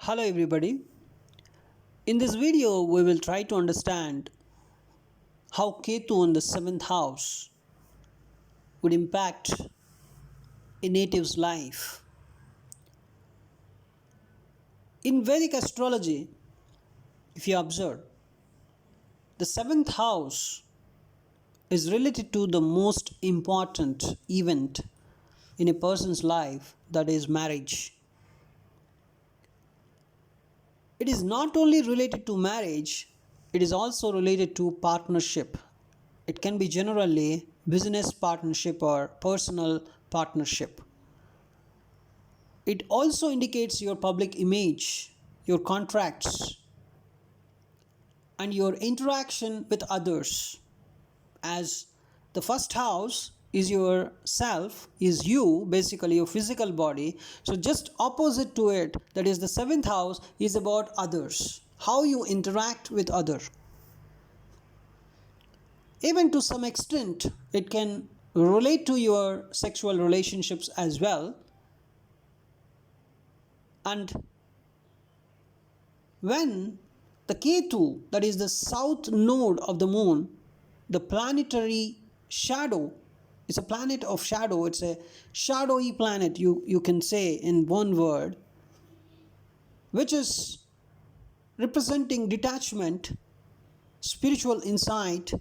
Hello everybody. In this video we will try to understand how Ketu in the 7th house would impact a native's life. In Vedic astrology, if you observe, the 7th house is related to the most important event in a person's life, that is marriage. It is not only related to marriage, it is also related to partnership. It can be generally business partnership or personal partnership. It also indicates your public image, your contracts, and your interaction with others. As the first house is your self, is you, basically your physical body. So just opposite to it, that is the 7th house, is about others, how you interact with others. Even to some extent, it can relate to your sexual relationships as well. And when the Ketu, that is the south node of the moon, the planetary shadow, it's a planet of shadow, it's a shadowy planet, you can say in one word, which is representing detachment, spiritual insight,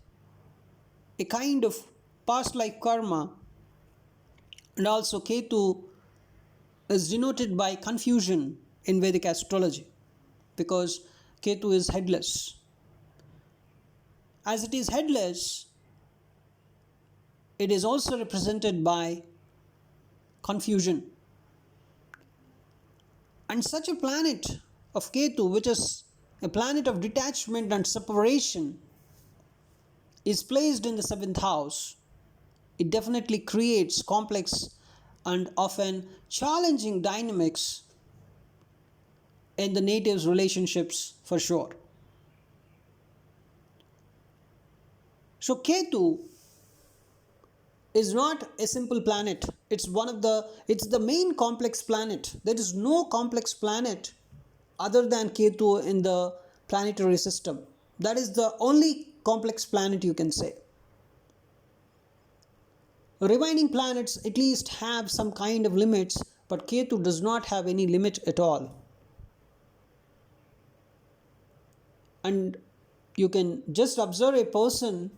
a kind of past life karma, and also Ketu is denoted by confusion in Vedic astrology because Ketu is headless. As it is headless, it is also represented by confusion. And such a planet of Ketu, which is a planet of detachment and separation, is placed in the 7th house. It definitely creates complex and often challenging dynamics in the natives' relationships for sure. So Ketu is not a simple planet. It's the main complex planet. There is no complex planet other than Ketu in the planetary system. That is the only complex planet you can say. Remaining planets at least have some kind of limits, but Ketu does not have any limit at all. And you can just observe a person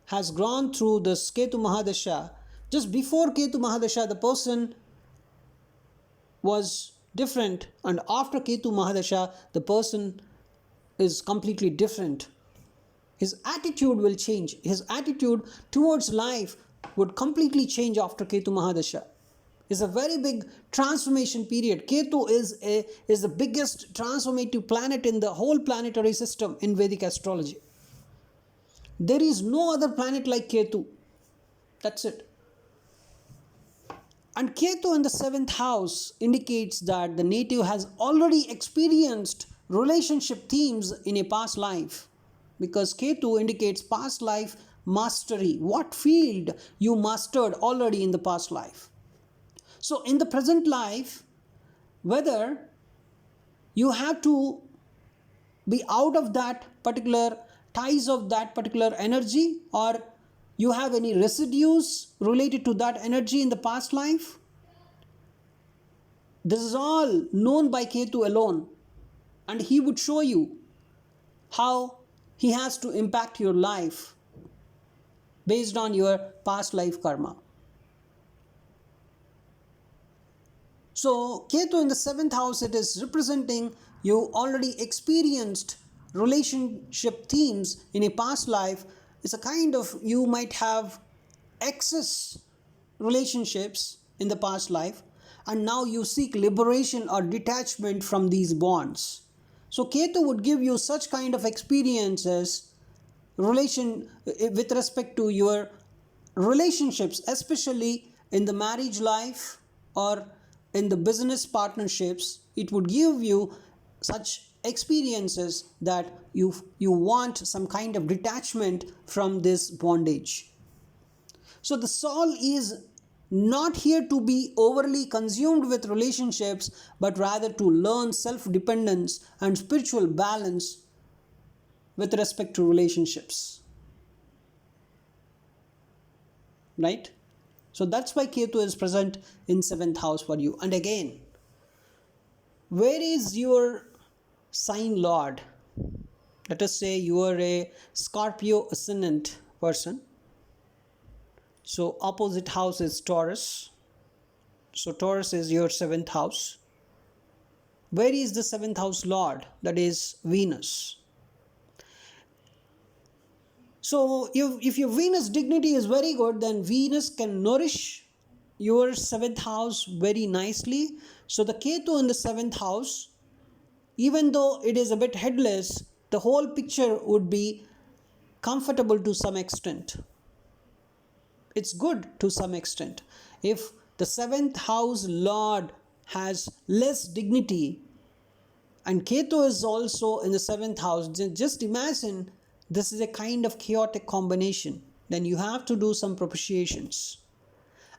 has gone through this Ketu Mahadasha. Just before Ketu Mahadasha, the person was different, and after Ketu Mahadasha, the person is completely different. His attitude will change. His attitude towards life would completely change after Ketu Mahadasha. It's a very big transformation period. Ketu is the biggest transformative planet in the whole planetary system in Vedic astrology. There is no other planet like Ketu. That's it. And Ketu in the 7th house indicates that the native has already experienced relationship themes in a past life, because Ketu indicates past life mastery, what field you mastered already in the past life. So in the present life, whether you have to be out of that particular ties of that particular energy, or you have any residues related to that energy in the past life, this is all known by Ketu alone, and he would show you how he has to impact your life based on your past life karma. So Ketu in the 7th house, it is representing you already experienced relationship themes in a past life. It's a kind of, you might have excess relationships in the past life, and now you seek liberation or detachment from these bonds. So Ketu would give you such kind of experiences with respect to your relationships, especially in the marriage life or in the business partnerships. It would give you such experiences that you want some kind of detachment from this bondage. So the soul is not here to be overly consumed with relationships, but rather to learn self dependence and spiritual balance with respect to relationships. Right? So that's why Ketu is present in 7th house for you. And again, where is your sign lord? Let us say you are a Scorpio ascendant person. So opposite house is Taurus. So Taurus is your 7th house. Where is the 7th house lord? That is Venus. So if your Venus dignity is very good, then Venus can nourish your 7th house very nicely. So the Ketu in the 7th house, even though it is a bit headless, the whole picture would be comfortable to some extent. It's good to some extent. If the 7th house lord has less dignity and Ketu is also in the 7th house, just imagine this is a kind of chaotic combination. Then you have to do some propitiations.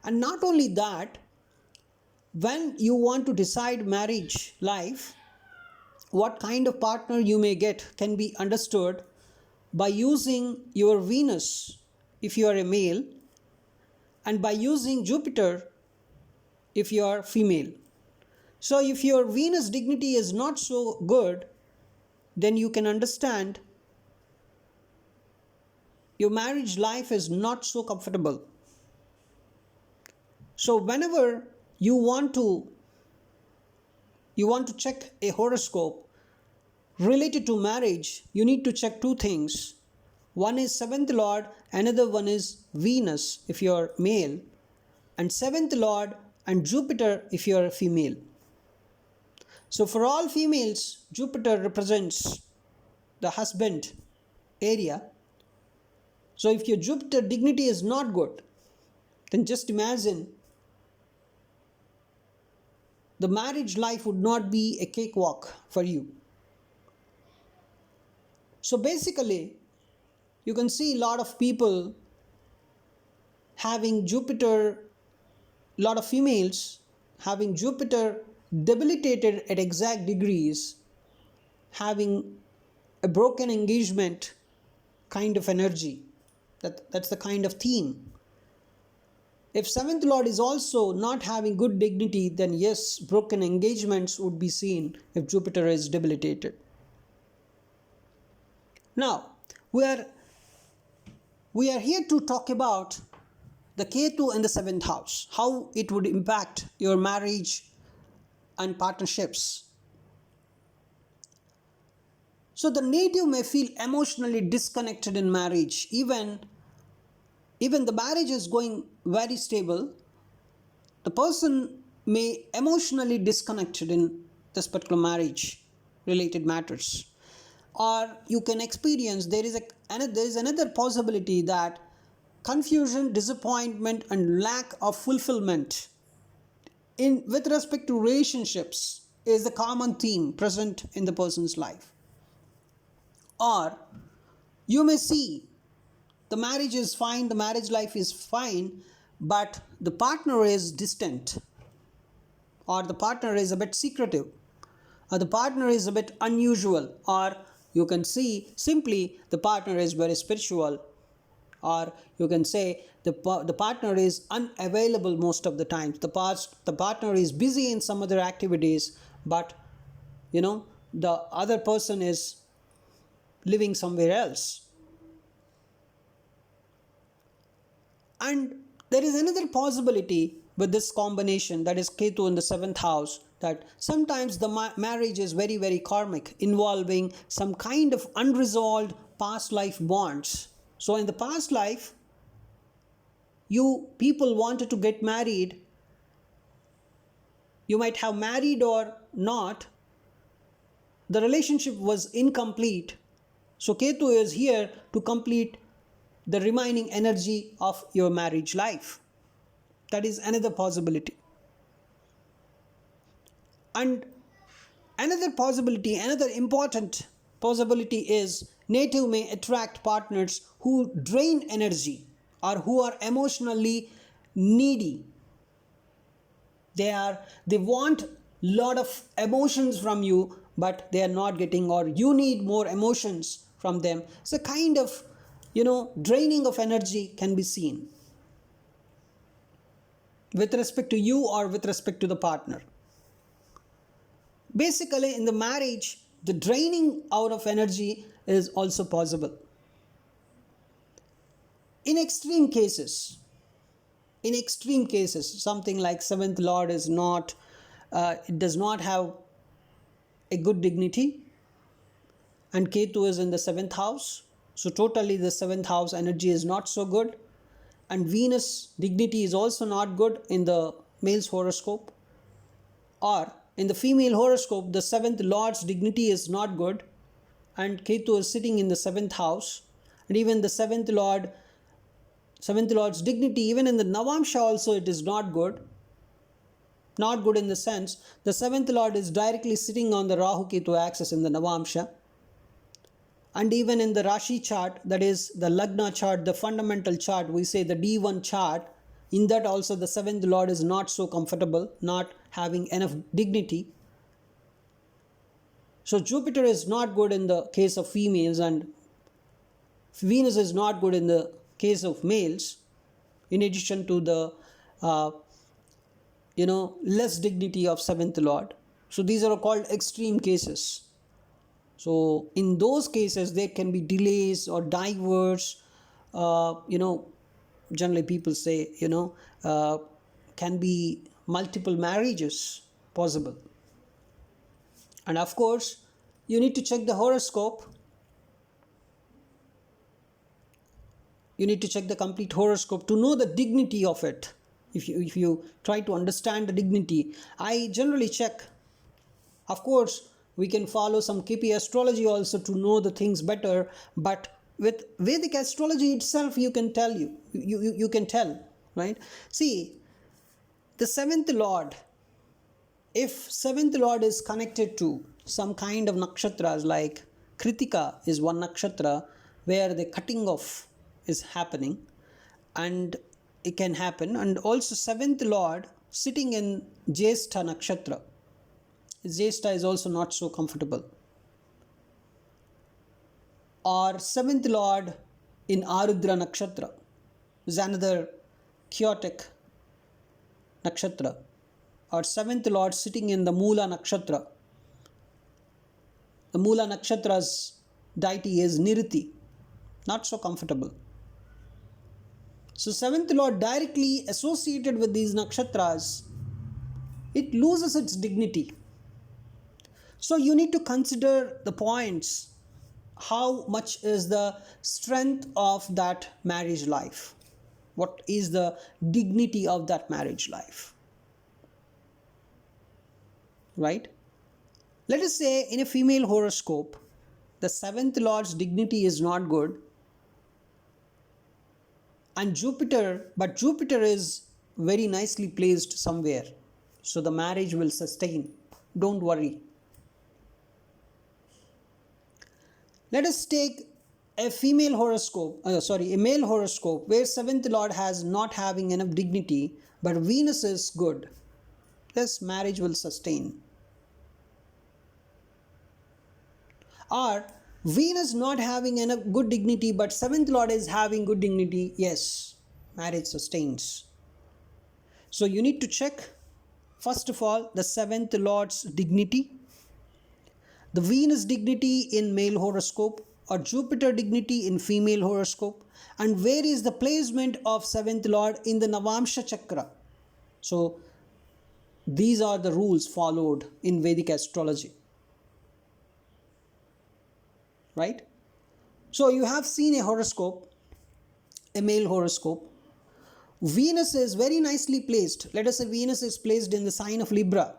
And not only that, when you want to decide marriage life, what kind of partner you may get can be understood by using your Venus if you are a male, and by using Jupiter if you are female. So if your Venus dignity is not so good, then you can understand your marriage life is not so comfortable. So whenever you want to check a horoscope related to marriage, you need to check two things. One is 7th lord, another one is Venus if you are male, and 7th lord and Jupiter if you are a female. So for all females, Jupiter represents the husband area. So if your Jupiter dignity is not good, then just imagine the marriage life would not be a cakewalk for you. So basically, you can see a lot of people having Jupiter, a lot of females having Jupiter debilitated at exact degrees, having a broken engagement kind of energy. That's the kind of theme. If 7th lord is also not having good dignity, then yes, broken engagements would be seen if Jupiter is debilitated. Now, we are here to talk about the Ketu in the 7th house, how it would impact your marriage and partnerships. So the native may feel emotionally disconnected in marriage. Even the marriage is going very stable, the person may emotionally disconnected in this particular marriage related matters. Or you can experience there is another possibility that confusion, disappointment, and lack of fulfillment with respect to relationships is the common theme present in the person's life. Or you may see the marriage is fine, the marriage life is fine, but the partner is distant, or the partner is a bit secretive, or the partner is a bit unusual, or you can see simply the partner is very spiritual, or you can say the partner is unavailable most of the times. The partner is busy in some other activities, but the other person is living somewhere else. And there is another possibility with this combination, that is Ketu in the 7th house, that sometimes the marriage is very, very karmic, involving some kind of unresolved past life bonds. So in the past life, you people wanted to get married. You might have married or not. The relationship was incomplete. So Ketu is here to complete the remaining energy of your marriage life. That is another possibility. And another important possibility is native may attract partners who drain energy or who are emotionally needy. They want lot of emotions from you, but they are not getting, or you need more emotions from them. So kind of, draining of energy can be seen with respect to you or with respect to the partner. Basically, in the marriage, the draining out of energy is also possible. In extreme cases, something like seventh lord is not, it does not have a good dignity, and Ketu is in the seventh house. So totally the seventh house energy is not so good, and Venus dignity is also not good in the male's horoscope, or in the female horoscope the seventh lord's dignity is not good, and Ketu is sitting in the seventh house, and even the seventh lord's dignity, even in the Navamsha also, it is not good. Not good in the sense the seventh lord is directly sitting on the Rahu Ketu axis in the Navamsha, and even in the Rashi chart, that is the Lagna chart, the fundamental chart, we say the D1 chart, in that also the seventh lord is not so comfortable, not having enough dignity. So Jupiter is not good in the case of females, and Venus is not good in the case of males, in addition to the less dignity of seventh lord. So these are called extreme cases. So in those cases there can be delays or divorce. Generally people say, can be multiple marriages possible. And of course you need to check the horoscope. You need to check the complete horoscope to know the dignity of it. If you try to understand the dignity, I generally check. Of course we can follow some KP astrology also to know the things better, but with Vedic astrology itself you can tell, you can tell, right? See, the seventh lord, if seventh lord is connected to some kind of nakshatras, like Kritika is one nakshatra where the cutting off is happening, and it can happen, and also seventh lord sitting in Jyeshtha nakshatra, Jyeshtha is also not so comfortable, or seventh lord in Arudra nakshatra is another chaotic nakshatra, or seventh lord sitting in the Moola nakshatra. The Moola nakshatra's deity is Niriti, not so comfortable. So seventh lord directly associated with these nakshatras, it loses its dignity. So you need to consider the points. How much is the strength of that marriage life? What is the dignity of that marriage life? Right? Let us say in a female horoscope, the seventh lord's dignity is not good, and Jupiter is very nicely placed somewhere, so the marriage will sustain. Don't worry. Let us take a male horoscope where seventh lord has not having enough dignity, but Venus is good. This marriage will sustain. Or Venus not having enough good dignity, but seventh lord is having good dignity. Yes, marriage sustains. So you need to check, first of all, the seventh lord's dignity, the Venus dignity in male horoscope, or Jupiter dignity in female horoscope, and where is the placement of seventh lord in the Navamsha chakra. So these are the rules followed in Vedic astrology. Right? So you have seen a horoscope, a male horoscope. Venus is very nicely placed. Let us say Venus is placed in the sign of Libra.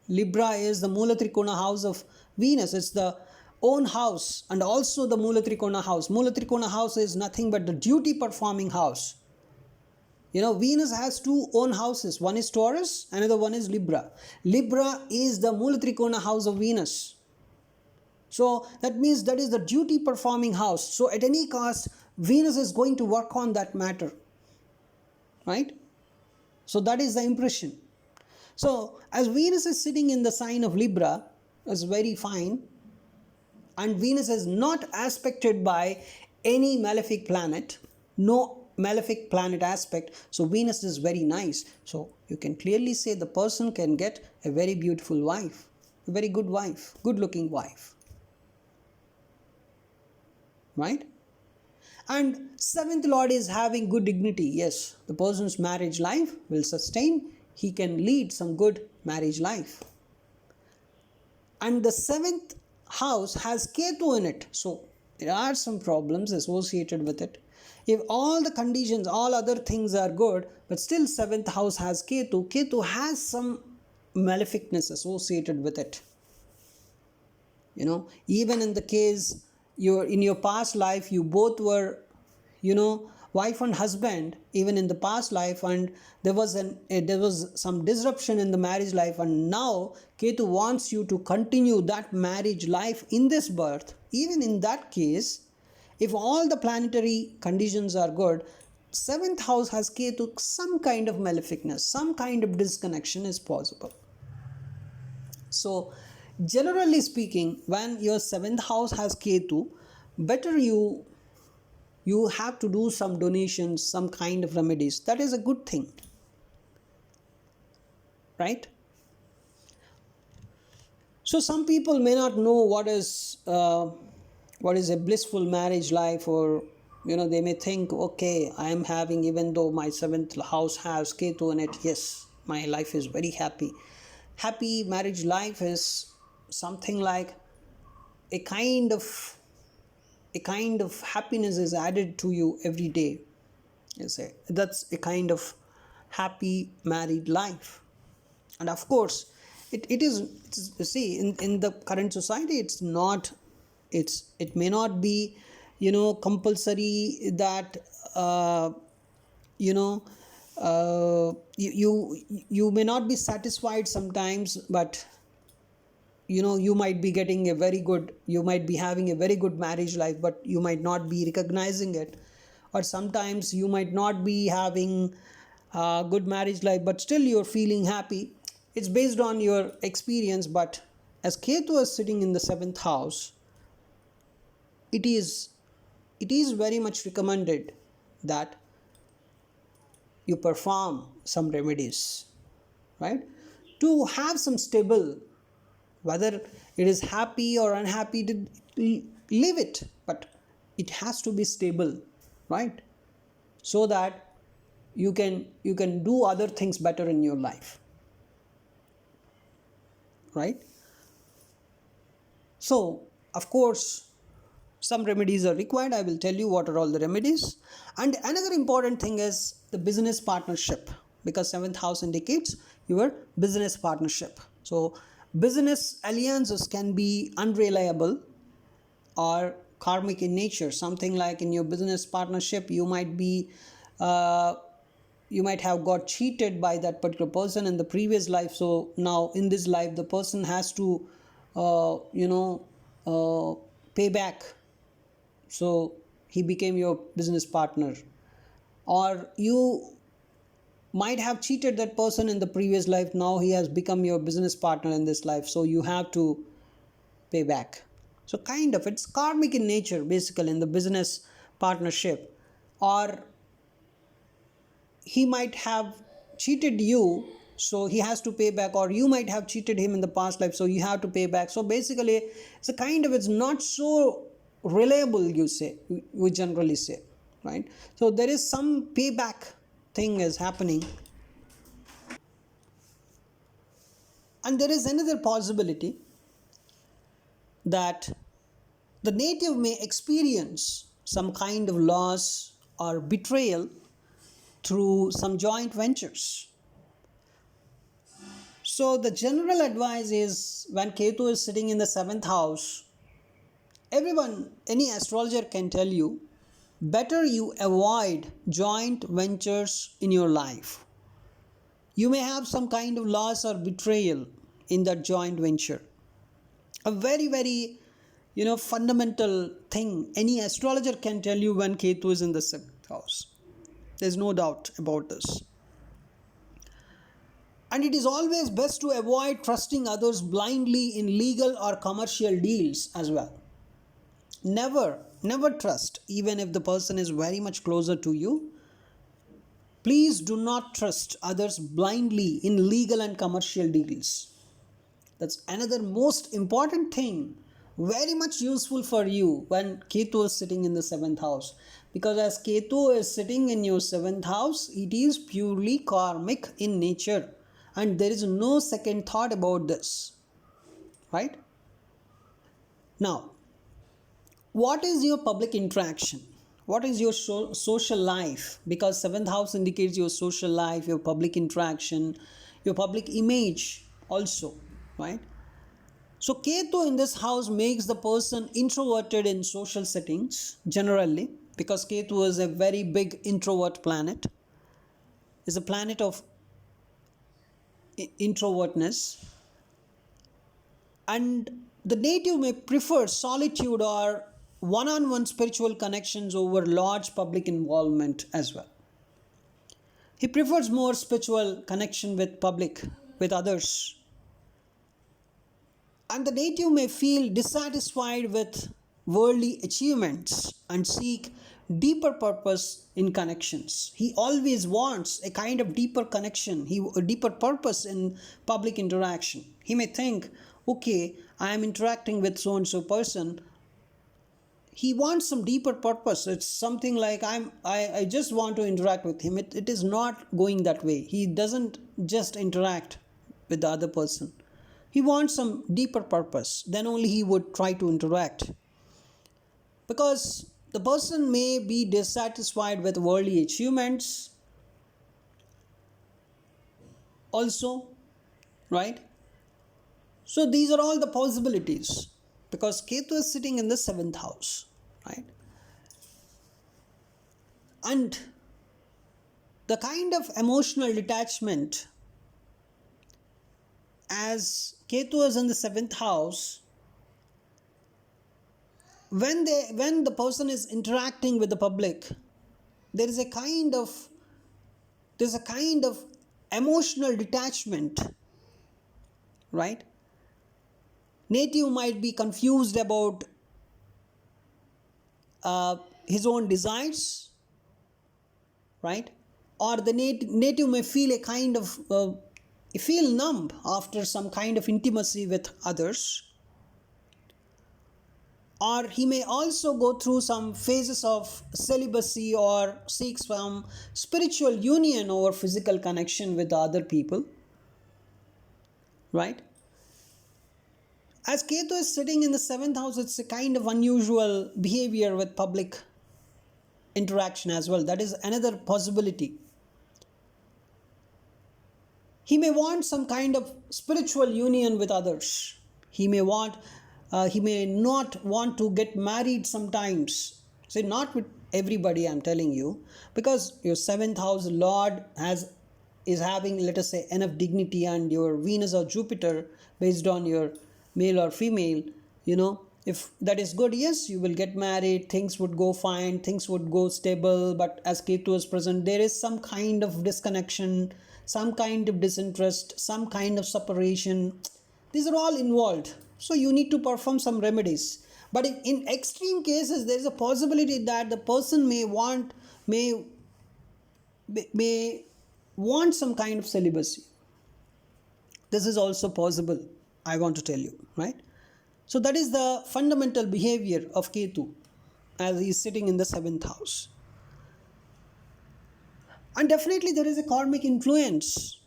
Libra is the Mula Trikona house of Venus. It's the own house and also the Mula Trikona house. Mula Trikona house is nothing but the duty performing house. Venus has two own houses. One is Taurus, another one is Libra. Libra is the Mula Trikona house of Venus. So that means that is the duty performing house. So at any cost, Venus is going to work on that matter. Right? So that is the impression. So, as Venus is sitting in the sign of Libra, is very fine, and Venus is not aspected by any malefic planet, no malefic planet aspect. So, Venus is very nice. So, you can clearly say the person can get a very beautiful wife, a very good wife, good looking wife, right? And seventh lord is having good dignity. Yes, the person's marriage life will sustain, he can lead some good marriage life. And the seventh house has Ketu in it, so there are some problems associated with it. If all the conditions, all other things are good, but still seventh house has Ketu, Ketu has some maleficness associated with it. Even in the case in your past life you both were, wife and husband, even in the past life, and there was some disruption in the marriage life, and now Ketu wants you to continue that marriage life in this birth. Even in that case, if all the planetary conditions are good, seventh house has Ketu, some kind of maleficness, some kind of disconnection is possible. So, generally speaking, when your seventh house has Ketu, better you have to do some donations, some kind of remedies. That is a good thing, right? So, some people may not know what is a blissful marriage life, or they may think, okay, I am having, even though my seventh house has Ketu in it, yes, my life is very happy. Happy marriage life is something like a kind of happiness is added to you every day. You say that's a kind of happy married life. And of course see, in the current society, it may not be compulsory that you know you may not be satisfied sometimes, but you might be getting a very good, you might be having a very good marriage life, but you might not be recognizing it. Or sometimes you might not be having a good marriage life, but still you're feeling happy. It's based on your experience. But as Ketu is sitting in the seventh house, it is very much recommended that you perform some remedies, right, to have some stable, whether it is happy or unhappy, to live it, but it has to be stable, right, so that you can do other things better in your life, right? So of course some remedies are required. I will tell you what are all the remedies. And another important thing is the business partnership, because seventh house indicates your business partnership. So business alliances can be unreliable or karmic in nature. Something like in your business partnership, uh, you might have got cheated by that particular person in the previous life. So now in this life the person has to uh, you know uh, pay back. So he became your business partner, or you might have cheated that person in the previous life, now he has become your business partner in this life, so you have to pay back. So kind of it's karmic in nature, basically, in the business partnership. Or he might have cheated you, so he has to pay back, or you might have cheated him in the past life, so you have to pay back. So basically it's not so reliable, you say, we generally say, right? So there is some payback thing is happening. And there is another possibility that the native may experience some kind of loss or betrayal through some joint ventures. So the general advice is, when Ketu is sitting in the seventh house, any astrologer can tell you, better you avoid joint ventures in your life. You may have some kind of loss or betrayal in that joint venture. A very, very, fundamental thing any astrologer can tell you when Ketu is in the seventh house. There's no doubt about this. And it is always best to avoid trusting others blindly in legal or commercial deals as well. Never trust, even if the person is very much closer to you. Please do not trust others blindly in legal and commercial deals. That's another most important thing, very much useful for you when Ketu is sitting in the seventh house. Because as Ketu is sitting in your seventh house, it is purely karmic in nature, and there is no second thought about this. Right? Now, what is your public interaction? What is your social life? Because seventh house indicates your social life, your public interaction, your public image also, right? So Ketu in this house makes the person introverted in social settings generally, because Ketu is a very big introvert planet. Is a planet of introvertness, and the native may prefer solitude or one-on-one spiritual connections over large public involvement as well. He prefers more spiritual connection with public, with others. And the native may feel dissatisfied with worldly achievements and seek deeper purpose in connections. He always wants a kind of deeper connection, a deeper purpose in public interaction. He may think, okay, I am interacting with so and so person. He wants some deeper purpose. It's something like I just want to interact with him. It is not going that way. He doesn't just interact with the other person. He wants some deeper purpose. Then only he would try to interact. Because the person may be dissatisfied with worldly achievements also, right? So these are all the possibilities, because Ketu is sitting in the seventh house, right? And the kind of emotional detachment, as Ketu is in the seventh house, when the person is interacting with the public, there is a kind of emotional detachment, right? Native might be confused about his own desires, right? Or the native may feel a kind of feel numb after some kind of intimacy with others. Or he may also go through some phases of celibacy or seek some spiritual union over physical connection with other people, right? As Ketu is sitting in the seventh house, it's a kind of unusual behavior with public interaction as well. That is another possibility. He may want some kind of spiritual union with others. He may not want to get married sometimes. See, not with everybody, I'm telling you, because your seventh house Lord is having, let us say, enough dignity, and your Venus or Jupiter, based on your male or female, if that is good, yes, you will get married, things would go fine, things would go stable. But as Ketu is present, there is some kind of disconnection, some kind of disinterest, some kind of separation. These are all involved. So you need to perform some remedies. But in extreme cases, there is a possibility that the person may want some kind of celibacy. This is also possible, I want to tell you, right? So that is the fundamental behavior of Ketu as he is sitting in the seventh house. And definitely there is a karmic influence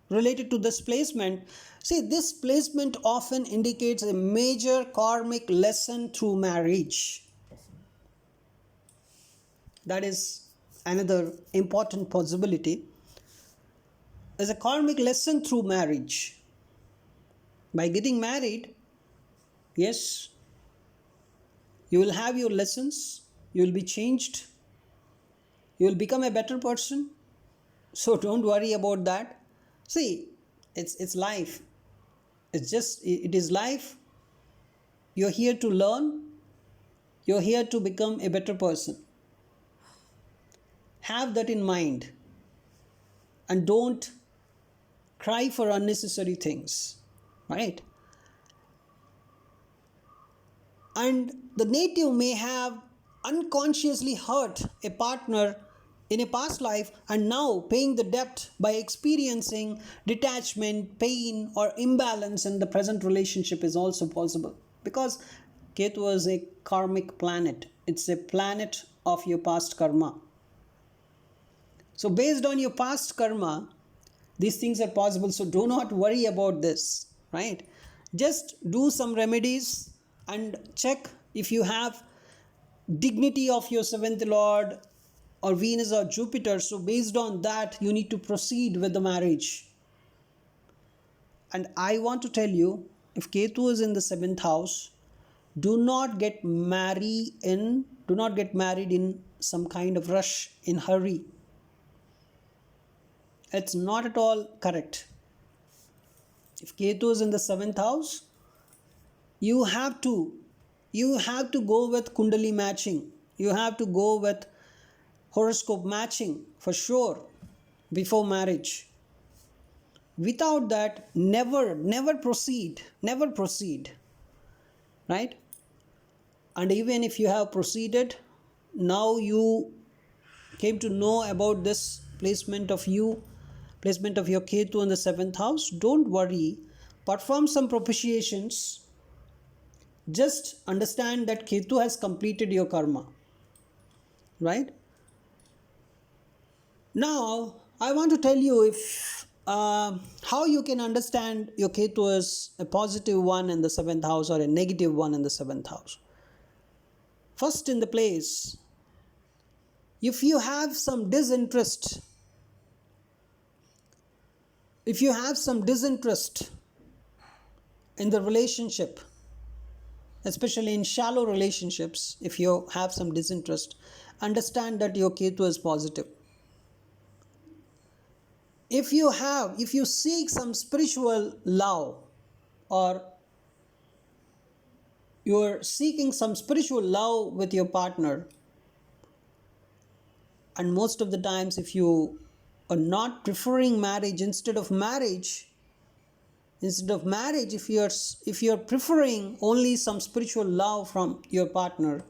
related to this placement. See, this placement often indicates a major karmic lesson through marriage. That is another important possibility. There's a karmic lesson through marriage. By getting married, yes, you will have your lessons, you will be changed, you will become a better person. So don't worry about that. See, it's life. It is life. You're here to learn. You're here to become a better person. Have that in mind. And don't cry for unnecessary things, right? And the native may have unconsciously hurt a partner in a past life and now paying the debt by experiencing detachment, pain, or imbalance in the present relationship is also possible, because Ketu is a karmic planet. It's a planet of your past karma. So, based on your past karma, these things are possible. So, do not worry about this, right? Just do some remedies and check if you have dignity of your seventh lord or Venus or Jupiter. So, based on that, you need to proceed with the marriage. And I want to tell you, if Ketu is in the seventh house, do not get married in some kind of rush, in hurry. It's not at all correct. If Ketu is in the seventh house, you have to go with Kundali matching. You have to go with horoscope matching for sure before marriage. Without that, never proceed. Never proceed. Right? And even if you have proceeded, now you came to know about this placement of your Ketu in the seventh house, don't worry. Perform some propitiations. Just understand that Ketu has completed your karma. Right? Now, I want to tell you if how you can understand your Ketu is a positive one in the seventh house or a negative one in the seventh house. First in the place, if you have some disinterest, in the relationship, especially in shallow relationships, if you have some disinterest, understand that your Ketu is positive. If you seek some spiritual love, or you're seeking some spiritual love with your partner, and most of the times if you are not preferring marriage, if you're preferring only some spiritual love from your partner,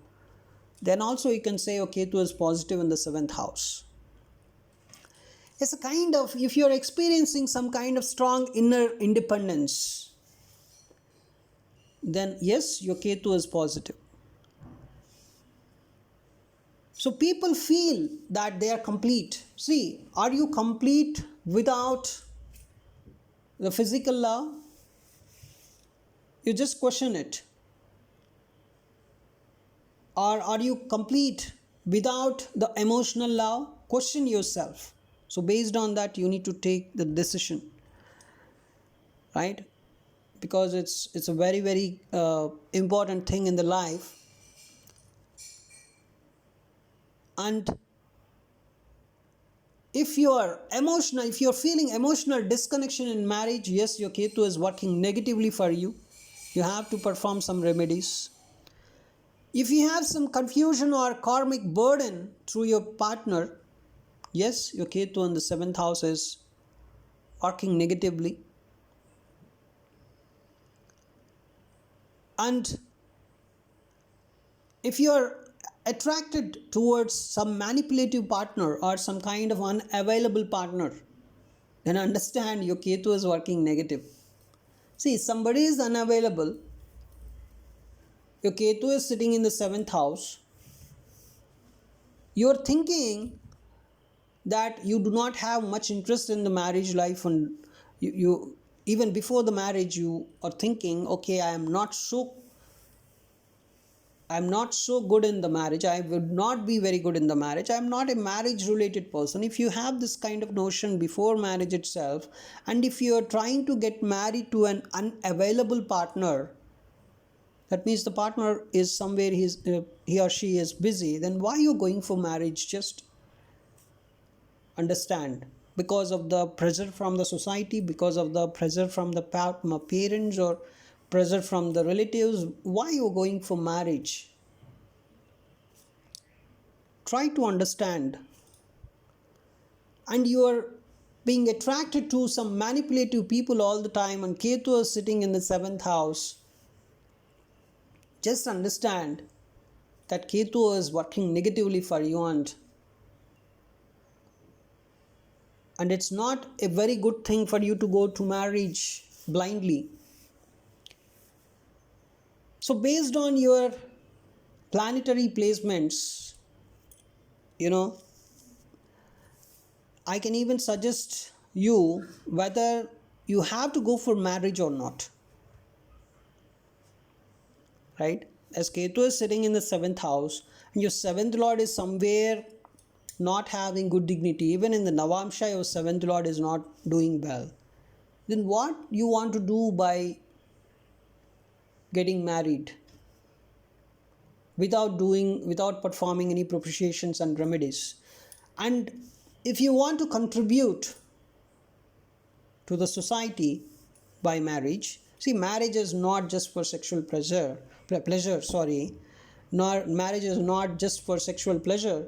then also you can say okay, Ketu is positive in the seventh house. It's a kind of, if you're experiencing some kind of strong inner independence, then yes, your Ketu is positive. So people feel that they are complete. See, are you complete without the physical love? You just question it. Or are you complete without the emotional love? Question yourself. So based on that, you need to take the decision, right? Because it's a very, very important thing in the life. And if you're feeling emotional disconnection in marriage, yes, your Ketu is working negatively for you. You have to perform some remedies. If you have some confusion or karmic burden through your partner, yes, your Ketu in the seventh house is working negatively. And if you're attracted towards some manipulative partner or some kind of unavailable partner, then understand your Ketu is working negative. See, somebody is unavailable, your Ketu is sitting in the seventh house, you're thinking that you do not have much interest in the marriage life, and you even before the marriage you are thinking, okay, I'm not so good in the marriage, I would not be very good in the marriage, I'm not a marriage related person. If you have this kind of notion before marriage itself, and if you are trying to get married to an unavailable partner, that means the partner is somewhere, he or she is busy, then why are you going for marriage? Just understand, because of the pressure from the society, because of the pressure from the parents, or pressure from the relatives, why you are going for marriage? Try to understand. And your being attracted to some manipulative people all the time, and Ketu is sitting in the seventh house, just understand that Ketu is working negatively for you, and it's not a very good thing for you to go to marriage blindly. So based on your planetary placements, you know, I can even suggest you whether you have to go for marriage or not, right? As Ketu is sitting in the seventh house, and your seventh lord is somewhere not having good dignity, even in the Navamsha, your seventh lord is not doing well. Then what you want to do by getting married without performing any propitiations and remedies? And if you want to contribute to the society by marriage, see, marriage is not just for sexual pleasure, sorry, nor marriage is not just for sexual pleasure,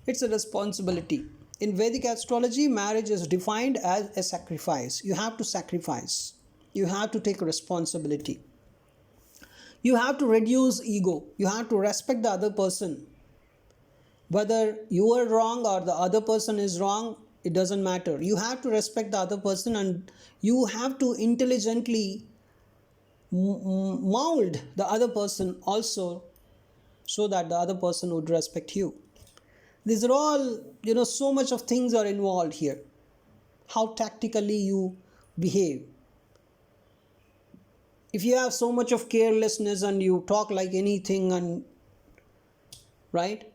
it's a responsibility. In Vedic astrology, marriage is defined as a sacrifice. You have to sacrifice, you have to take responsibility, you have to reduce ego, you have to respect the other person. Whether you are wrong or the other person is wrong, it doesn't matter. You have to respect the other person, and you have to intelligently mold the other person also, so that the other person would respect you. These are all, so much of things are involved here. How tactically you behave. If you have so much of carelessness and you talk like anything, and right,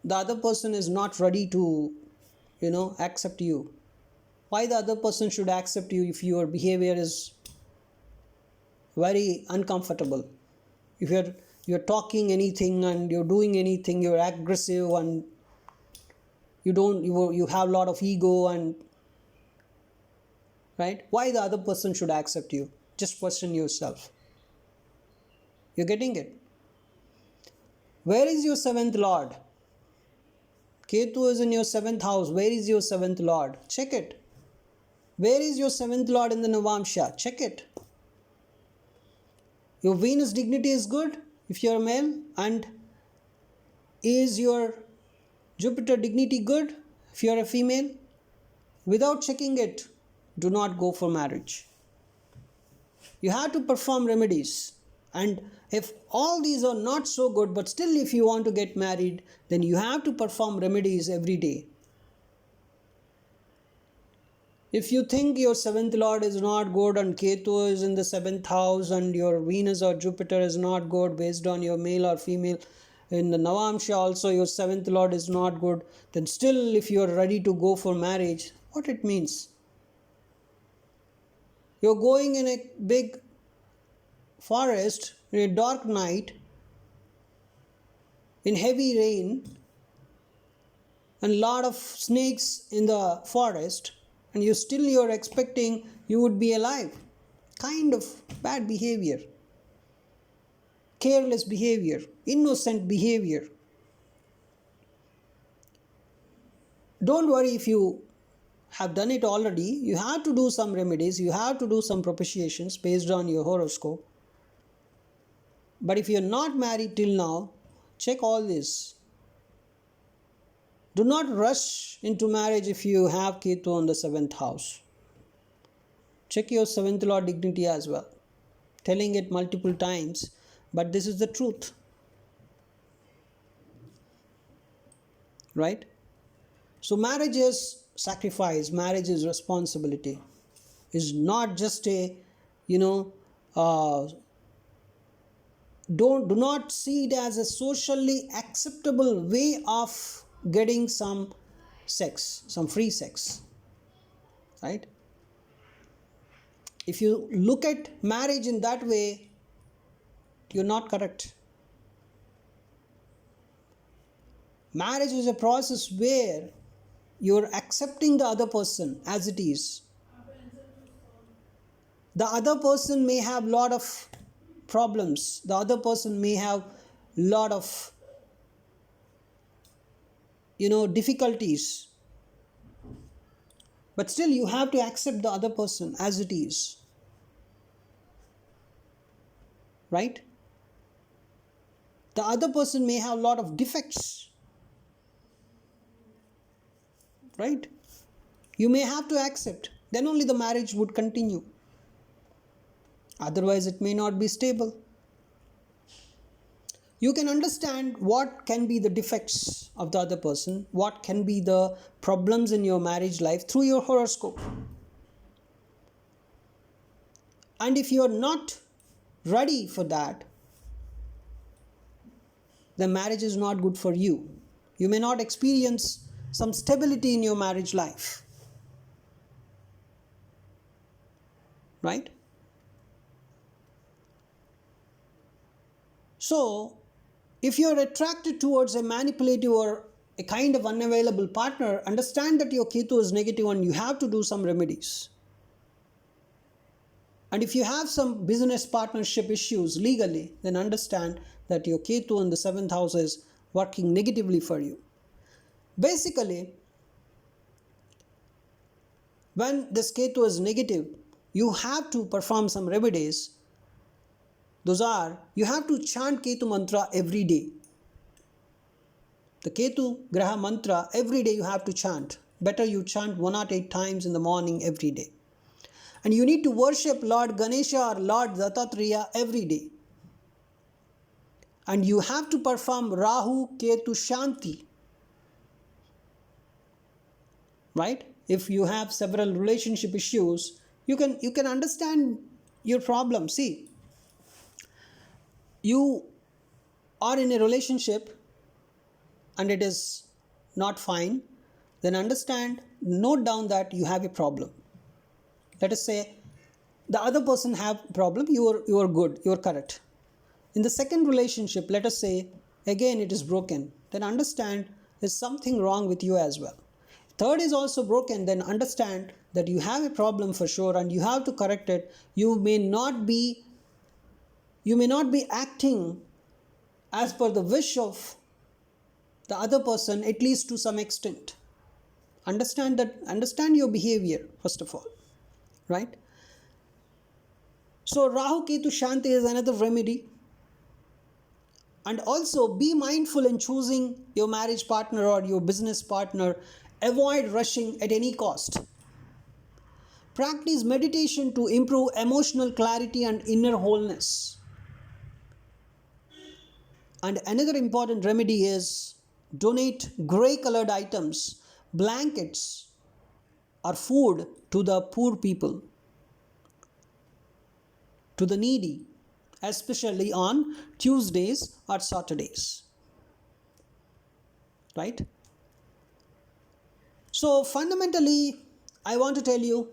the other person is not ready to accept you. Why the other person should accept you if your behavior is very uncomfortable? If you're talking anything and you're doing anything, you're aggressive, and you have a lot of ego, and right, why the other person should accept you? Just question yourself. You're getting it? Where is your seventh lord? Ketu is in your seventh house. Where is your seventh lord? Check it. Where is your seventh lord in the Navamsha? Check it. Your Venus dignity is good if you're a male, and is your Jupiter dignity good if you're a female? Without checking it, do not go for marriage. You have to perform remedies, and if all these are not so good, but still if you want to get married, then you have to perform remedies every day. If you think your seventh lord is not good, and Ketu is in the seventh house, and your Venus or Jupiter is not good based on your male or female, in the Navamsha also your seventh lord is not good, then still if you are ready to go for marriage, what it means? You're going in a big forest in a dark night, in heavy rain, and lot of snakes in the forest, and you're expecting you would be alive. Kind of bad behavior, careless behavior, innocent behavior. Don't worry if you have done it already. You have to do some remedies, you have to do some propitiations based on your horoscope. But if you're not married till now, check all this. Do not rush into marriage if you have Ketu on the seventh house. Check your seventh lord dignity as well. Telling it multiple times, but this is the truth. Right? So marriage is sacrifice, marriage is responsibility. It's not just a, do not see it as a socially acceptable way of getting some sex, some free sex. Right? If you look at marriage in that way, you're not correct. Marriage is a process where you're accepting the other person as it is. The other person may have lot of problems. The other person may have lot of difficulties. But still, you have to accept the other person as it is. Right? The other person may have a lot of defects. Right? You may have to accept. Then only the marriage would continue. Otherwise, it may not be stable. You can understand what can be the defects of the other person, what can be the problems in your marriage life through your horoscope. And if you are not ready for that, then marriage is not good for you. You may not experience some stability in your marriage life. Right? So, if you are attracted towards a manipulative or a kind of unavailable partner, understand that your Ketu is negative and you have to do some remedies. And if you have some business partnership issues legally, then understand that your Ketu in the 7th house is working negatively for you. Basically, when this Ketu is negative, you have to perform some remedies. Those are, you have to chant Ketu mantra every day. The Ketu Graha mantra every day you have to chant. Better you chant 108 times in the morning every day. And you need to worship Lord Ganesha or Lord Dattatreya every day. And you have to perform Rahu Ketu Shanti. Right? If you have several relationship issues, you can understand your problem. See, you are in a relationship and it is not fine, then understand, note down that you have a problem. Let us say the other person have problem, you are good, you are correct. In the second relationship, let us say again it is broken, then understand there's something wrong with you as well. Third is also broken, then understand that you have a problem for sure and you have to correct it. You may not be acting as per the wish of the other person, at least to some extent. Understand your behavior first of all. Right? So Rahu Ketu Shanti is another remedy. And also be mindful in choosing your marriage partner or your business partner. Avoid rushing at any cost. Practice meditation to improve emotional clarity and inner wholeness. And another important remedy is donate grey colored items, blankets, or food to the poor people, to the needy, especially on Tuesdays or Saturdays. Right? So fundamentally, I want to tell you,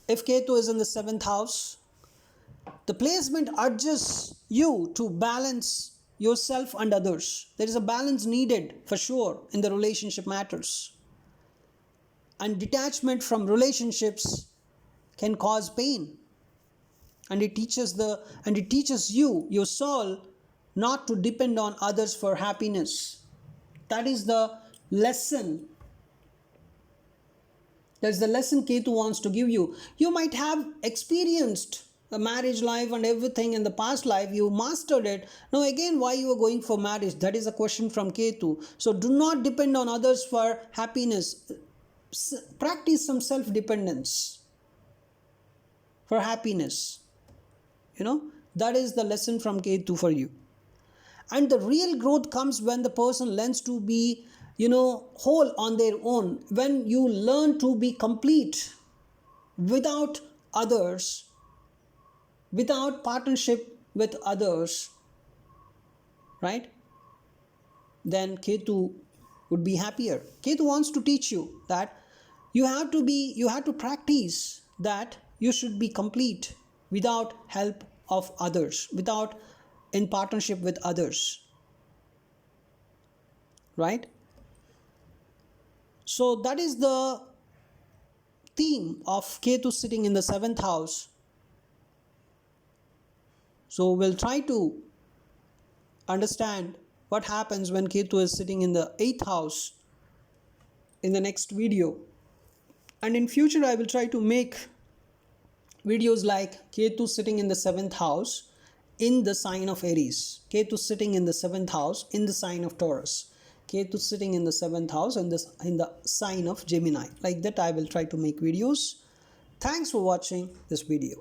if Ketu is in the 7th house, the placement urges you to balance yourself and others. There is a balance needed for sure in the relationship matters. And detachment from relationships can cause pain. And it teaches you, your soul, not to depend on others for happiness. That is the lesson. That's the lesson Ketu wants to give you. You might have experienced a marriage life and everything in the past life. You mastered it. Now again, why you are going for marriage? That is a question from Ketu. So do not depend on others for happiness. Practice some self-dependence for happiness. That is the lesson from Ketu for you. And the real growth comes when the person learns to be, whole on their own. When you learn to be complete without others, without partnership with others, right? Then Ketu would be happier. Ketu wants to teach you that you have to practice that you should be complete without help of others, without in partnership with others. Right? So that is the theme of Ketu sitting in the 7th house. So we'll try to understand what happens when Ketu is sitting in the 8th house in the next video. And in future I will try to make videos like Ketu sitting in the 7th house in the sign of Aries, Ketu sitting in the 7th house in the sign of Taurus, Ketu sitting in the 7th house in the sign of Gemini. Like that I will try to make videos. Thanks for watching this video.